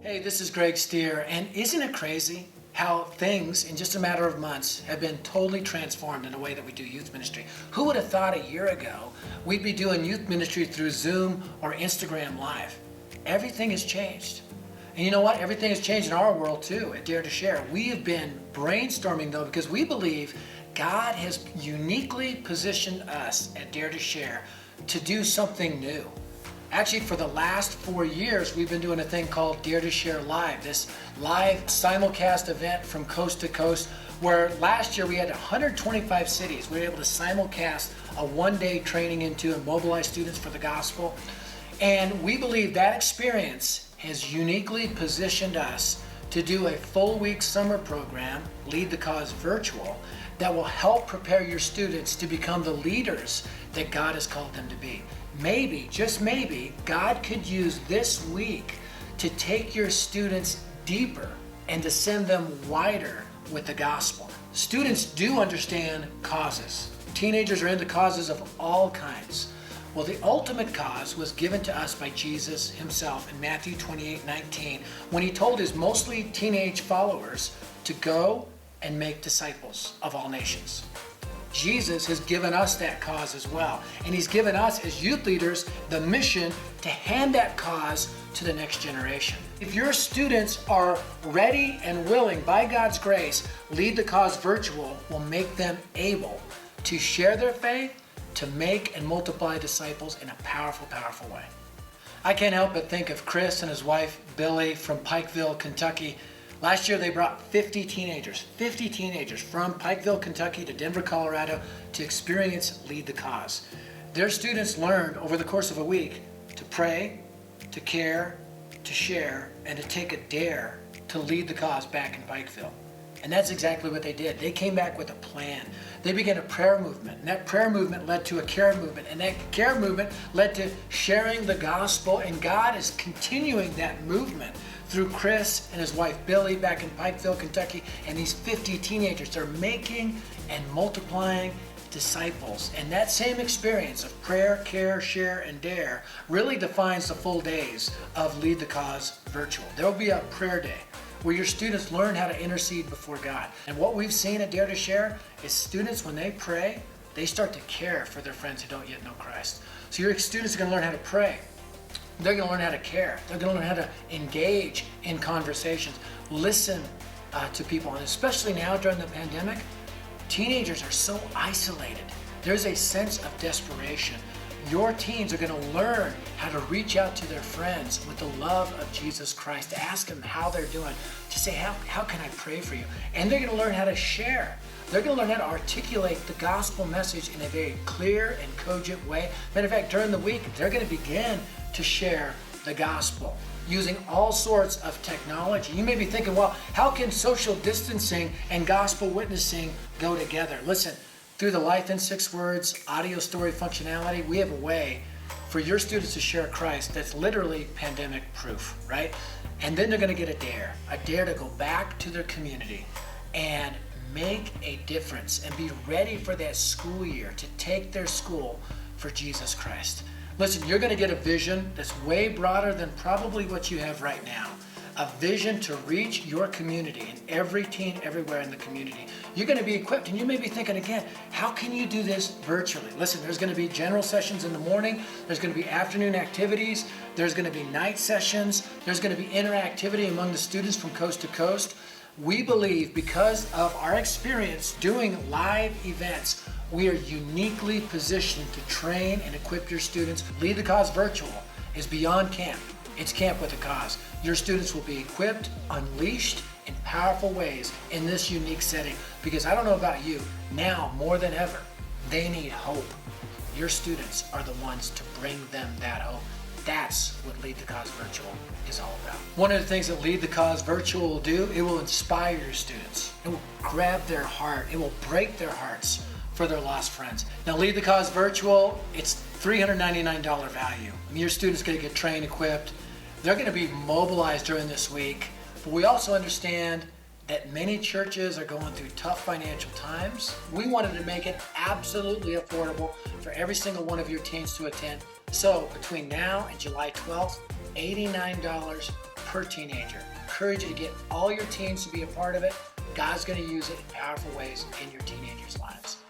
Hey, this is Greg Steer, and isn't it crazy how things in just a matter of months have been totally transformed in the way that we do youth ministry? Who would have thought a year ago we'd be doing youth ministry through Zoom or Instagram Live? Everything has changed. And you know what? Everything has changed in our world too at Dare to Share. We have been brainstorming though because we believe God has uniquely positioned us at Dare to Share to do something new. Actually, for the last 4 years, we've been doing a thing called Dare to Share Live, this live simulcast event from coast to coast, where last year we had 125 cities. We were able to simulcast a one-day training into and mobilize students for the gospel. And we believe that experience has uniquely positioned us to do a full week summer program, Lead the Cause Virtual, that will help prepare your students to become the leaders that God has called them to be. Maybe, just maybe, God could use this week to take your students deeper and to send them wider with the gospel. Students do understand causes. Teenagers are into causes of all kinds. Well, the ultimate cause was given to us by Jesus himself in Matthew 28:19, when he told his mostly teenage followers to go and make disciples of all nations. Jesus has given us that cause as well. And he's given us as youth leaders the mission to hand that cause to the next generation. If your students are ready and willing, by God's grace, Lead the Cause Virtual will make them able to share their faith, to make and multiply disciples in a powerful, powerful way. I can't help but think of Chris and his wife, Billy, from Pikeville, Kentucky. Last year, they brought 50 teenagers from Pikeville, Kentucky to Denver, Colorado to experience Lead the Cause. Their students learned over the course of a week to pray, to care, to share, and to take a dare to lead the cause back in Pikeville. And that's exactly what they did. They came back with a plan. They began a prayer movement, and that prayer movement led to a care movement, and that care movement led to sharing the gospel, and God is continuing that movement through Chris and his wife Billy back in Pikeville, Kentucky, and these 50 teenagers. They're making and multiplying disciples. And that same experience of prayer, care, share, and dare really defines the full days of Lead the Cause Virtual. There will be a prayer day where your students learn how to intercede before God. And what we've seen at Dare to Share is students, when they pray, they start to care for their friends who don't yet know Christ. So your students are going to learn how to pray. They're going to learn how to care. They're going to learn how to engage in conversations, listen to people. And especially now during the pandemic, teenagers are so isolated. There's a sense of desperation. Your teens are going to learn how to reach out to their friends with the love of Jesus Christ, to ask them how they're doing, to say, how can I pray for you? And they're going to learn how to share. They're going to learn how to articulate the gospel message in a very clear and cogent way. Matter of fact, during the week, they're going to begin to share the gospel using all sorts of technology. You may be thinking, well, how can social distancing and gospel witnessing go together? Listen, through the Life in 6 Words audio story functionality, we have a way for your students to share Christ that's literally pandemic proof, right? And then they're going to get a dare to go back to their community and make a difference and be ready for that school year to take their school for Jesus Christ. Listen, you're going to get a vision that's way broader than probably what you have right now. A vision to reach your community and every teen everywhere in the community. You're going to be equipped, and you may be thinking again, how can you do this virtually? Listen, there's going to be general sessions in the morning. There's going to be afternoon activities. There's going to be night sessions. There's going to be interactivity among the students from coast to coast. We believe because of our experience doing live events, we are uniquely positioned to train and equip your students. Lead the Cause Virtual is beyond camp. It's camp with a cause. Your students will be equipped, unleashed in powerful ways in this unique setting. Because I don't know about you, now more than ever, they need hope. Your students are the ones to bring them that hope. That's what Lead the Cause Virtual is all about. One of the things that Lead the Cause Virtual will do, it will inspire your students. It will grab their heart. It will break their hearts for their lost friends. Now, Lead the Cause Virtual, it's $399 value. Your students are going to get trained, equipped. They're going to be mobilized during this week. But we also understand that many churches are going through tough financial times. We wanted to make it absolutely affordable for every single one of your teens to attend. So between now and July 12th, $89 per teenager. Encourage you to get all your teens to be a part of it. God's going to use it in powerful ways in your teenagers' lives.